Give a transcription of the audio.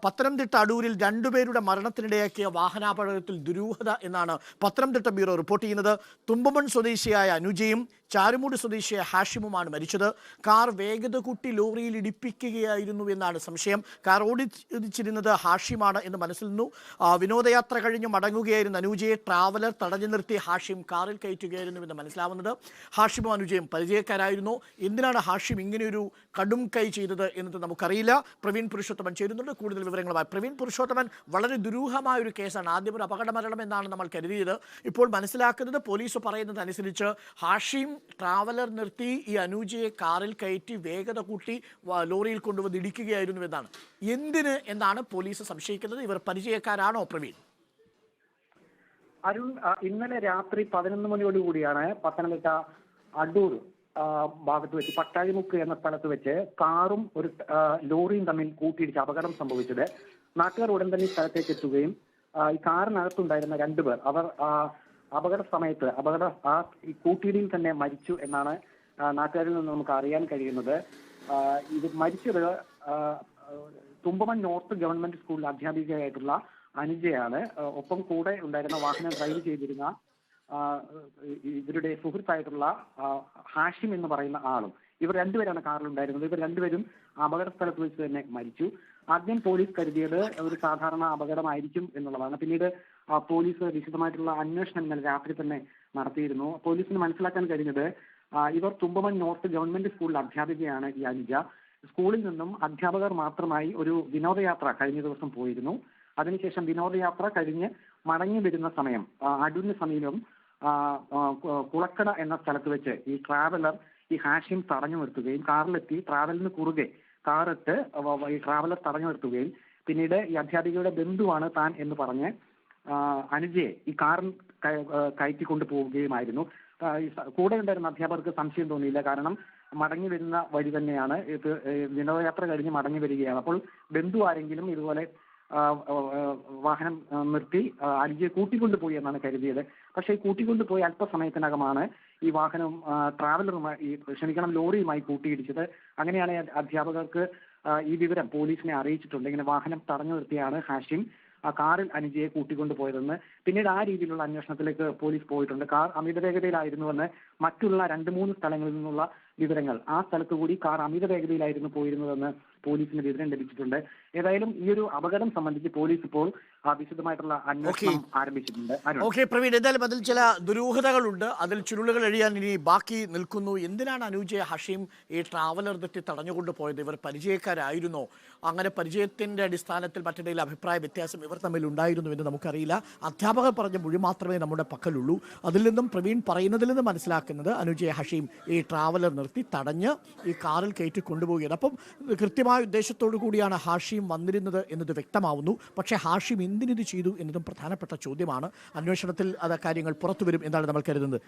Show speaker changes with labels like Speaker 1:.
Speaker 1: പത്തനംതിട്ട അടൂരിൽ രണ്ടുപേരുടെ മരണത്തിനിടയാക്കിയ വാഹനാപകടത്തിൽ ദുരൂഹത എന്നാണ് പത്തനംതിട്ട ബ്യൂറോ റിപ്പോർട്ട് ചെയ്യുന്നത്. തുമ്പമൺ സ്വദേശിയായ അനുജയും ചാരുമൂട് സ്വദേശിയായ ഹാഷിമുമാണ് മരിച്ചത്. കാർ വേഗത കൂട്ടി ലോറിയിൽ ഇടിപ്പിക്കുകയായിരുന്നു എന്നാണ് സംശയം. കാർ ഓടിച്ചിരുന്നത് ഹാഷിമാണ് എന്ന് മനസ്സിൽ നിന്നു. വിനോദയാത്ര കഴിഞ്ഞ് മടങ്ങുകയായിരുന്ന അനുജയെ ട്രാവലർ തടഞ്ഞു നിർത്തി ഹാഷിം കാറിൽ കയറ്റുകയായിരുന്നുവെന്ന് മനസ്സിലാവുന്നത്. ഹാഷിമും അനുജയും പരിചയക്കാരായിരുന്നു. എന്തിനാണ് ഹാഷിം ഇങ്ങനെയൊരു കടും കൈ ചെയ്തത് എന്നത് നമുക്കറിയില്ല. പ്രവീൺ പുരുഷോത്തമൻ ചേരുന്നുണ്ട് കൂടുതൽ വിവരങ്ങളുമായി. പ്രവീൺ പുരുഷോത്തമൻ, വളരെ ദുരൂഹമായ ഒരു കേസാണ്. ആദ്യം ഒരു അപകട മരണം എന്നാണ് നമ്മൾ കരുതിയത്. ഇപ്പോൾ മനസ്സിലാക്കുന്നത്, പോലീസ് പറയുന്നത് അനുസരിച്ച് ഹാഷിം ട്രാവലർ നിർത്തി ഈ അനുജയെ കാറിൽ കയറ്റി വേഗത കൂട്ടി ലോറിയിൽ കൊണ്ടുവന്ന് ഇടിക്കുകയായിരുന്നു എന്നാണ്. എന്തിന് എന്നാണ് പോലീസ് സംശയിക്കുന്നത്? ഇവർ പരിചയക്കാരാണോ പ്രവീൺ?
Speaker 2: അരുൺ, ഇന്നലെ രാത്രി 11 മണിയോടുകൂടിയാണ് പത്തനംതിട്ട അടൂർ ഭാഗത്ത് വെച്ച് പട്ടാഴിമുക്ക് എന്ന സ്ഥലത്ത് വെച്ച് കാറും ഒരു ലോറിയും തമ്മിൽ കൂട്ടിയിടിച്ച് അപകടം സംഭവിച്ചത്. നാട്ടുകാർ ഉടൻ തന്നെ സ്ഥലത്തേക്ക് എത്തുകയും ഈ കാറിനകത്തുണ്ടായിരുന്ന 2 പേർ അവർ അപകട സമയത്ത് ഈ കൂട്ടിയിടിയിൽ തന്നെ മരിച്ചു എന്നാണ് നാട്ടുകാരിൽ നിന്ന് നമുക്ക് അറിയാൻ കഴിയുന്നത്. ഇത് മരിച്ചത് തുമ്പമൺ നോർത്ത് ഗവൺമെന്റ് സ്കൂളിൽ അധ്യാപികയായിട്ടുള്ള അനുജയാണ്. ഒപ്പം കൂടെ ഉണ്ടായിരുന്ന വാഹനം ഡ്രൈവ് ചെയ്തിരുന്ന ഇവരുടെ സുഹൃത്തായിട്ടുള്ള ഹാഷിം എന്ന് പറയുന്ന ആളും. ഇവർ 2 പേരാണ് കാറിലുണ്ടായിരുന്നത്. ഇവർ 2 പേരും അപകട സ്ഥലത്ത് വെച്ച് തന്നെ മരിച്ചു. ആദ്യം പോലീസ് കരുതിയത് ഒരു സാധാരണ അപകടമായിരിക്കും എന്നുള്ളതാണ്. പിന്നീട് പോലീസ് വിശദമായിട്ടുള്ള അന്വേഷണം ഇന്നലെ രാത്രി തന്നെ നടത്തിയിരുന്നു. പോലീസിന് മനസ്സിലാക്കാൻ കഴിഞ്ഞത്, ഇവർ തുമ്പമൺ നോർത്ത് ഗവൺമെന്റ് സ്കൂളിൽ അധ്യാപികയാണ് ഈ അനുജ. സ്കൂളിൽ നിന്നും അധ്യാപകർ മാത്രമായി ഒരു വിനോദയാത്ര കഴിഞ്ഞ ദിവസം പോയിരുന്നു. അതിനുശേഷം വിനോദയാത്ര കഴിഞ്ഞ് മടങ്ങി വരുന്ന സമയം അടൂരിന് സമീപം കുളക്കട എന്ന സ്ഥലത്ത് വെച്ച് ഈ ട്രാവലർ ഈ ഹാഷിം തടഞ്ഞു നിർത്തുകയും കാറിലെത്തി ട്രാവലറിന് കുറുകെ കാറിട്ട് ഈ ട്രാവലർ തടഞ്ഞു നിർത്തുകയും പിന്നീട് ഈ അധ്യാപികയുടെ ബന്ധുവാണ് താൻ എന്ന് പറഞ്ഞ് അനുജയെ ഈ കാറിൽ കയറ്റിക്കൊണ്ടു പോവുകയുമായിരുന്നു. കൂടെ ഉണ്ടായിരുന്ന അധ്യാപകർക്ക് സംശയം തോന്നിയില്ല. കാരണം മടങ്ങി വരുന്ന വഴി തന്നെയാണ് ഇത്. വിനോദയാത്ര കഴിഞ്ഞ് മടങ്ങി വരികയാണ്. അപ്പോൾ ബന്ധു ആരെങ്കിലും ഇതുപോലെ വാഹനം നിർത്തി അനുജയെ കൂട്ടിക്കൊണ്ടുപോയി എന്നാണ് കരുതിയത്. പക്ഷേ കൂട്ടിക്കൊണ്ടുപോയി അല്പസമയത്തിനകമാണ് ഈ വാഹനം ലോറിയുമായി കൂട്ടിയിടിച്ചത്. അങ്ങനെയാണ് അധ്യാപകർക്ക് ഈ വിവരം പോലീസിനെ അറിയിച്ചിട്ടുണ്ട്. ഇങ്ങനെ വാഹനം തടഞ്ഞു നിർത്തിയാണ് ഹാഷിം കാറിൽ അനുജയെ കൂട്ടിക്കൊണ്ടുപോയതെന്ന്. പിന്നീട് ആ രീതിയിലുള്ള അന്വേഷണത്തിലേക്ക് പോലീസ് പോയിട്ടുണ്ട്. കാർ അമിത വേഗതയിലായിരുന്നുവെന്ന് മറ്റുള്ള 2-3 സ്ഥലങ്ങളിൽ നിന്നുള്ള വിവരങ്ങൾ, ആ സ്ഥലത്ത് കൂടി കാർ അമിത വേഗതയിലായിരുന്നു പോയിരുന്നതെന്ന് പോലീസിന് വിവരം ലഭിച്ചിട്ടുണ്ട്. ഏതായാലും ഈ ഒരു അപകടം സംബന്ധിച്ച് പോലീസ് ഇപ്പോൾ വിശദമായിട്ടുള്ള അന്വേഷണം ആരംഭിച്ചിട്ടുണ്ട്.
Speaker 1: പ്രവീൺ, എന്തായാലും അതിൽ ചില ദുരൂഹതകളുണ്ട്. അതിൽ ചുരുളുകൾ എഴിയാൻ ഇനി ബാക്കി നിൽക്കുന്നു. എന്തിനാണ് അനുജയെ ഹാഷിം ഈ ട്രാവലർ തെറ്റി തടഞ്ഞുകൊണ്ട് പോയത്? ഇവർ പരിചയക്കാരായിരുന്നോ? അങ്ങനെ പരിചയത്തിന്റെ അടിസ്ഥാനത്തിൽ മറ്റിടയിൽ അഭിപ്രായ വ്യത്യാസം ഇവർ തമ്മിൽ ഉണ്ടായിരുന്നു എന്ന് നമുക്കറിയില്ല. അധ്യാപകർ പറഞ്ഞ മൊഴി മാത്രമേ നമ്മുടെ പക്കലുള്ളൂ. അതിൽ നിന്നും പ്രവീൺ പറയുന്നതിൽ നിന്ന് മനസ്സിലാക്കുന്നത് അനുജയെ ഹാഷിം ഈ ട്രാവലർ നിർത്തി തടഞ്ഞ് ഈ കാറിൽ കയറ്റി കൊണ്ടുപോവുകയാണ്. അപ്പം കൃത്യമായ ഉദ്ദേശത്തോടു കൂടിയാണ് ഹാഷിം വന്നിരുന്നത് എന്നത് വ്യക്തമാവുന്നു. പക്ഷേ ഹാഷിം എന്തിനിത് ചെയ്തു എന്നതും പ്രധാനപ്പെട്ട ചോദ്യമാണ്. അന്വേഷണത്തിൽ അത് കാര്യങ്ങൾ പുറത്തുവരും എന്നാണ് നമ്മൾ കരുതുന്നത്.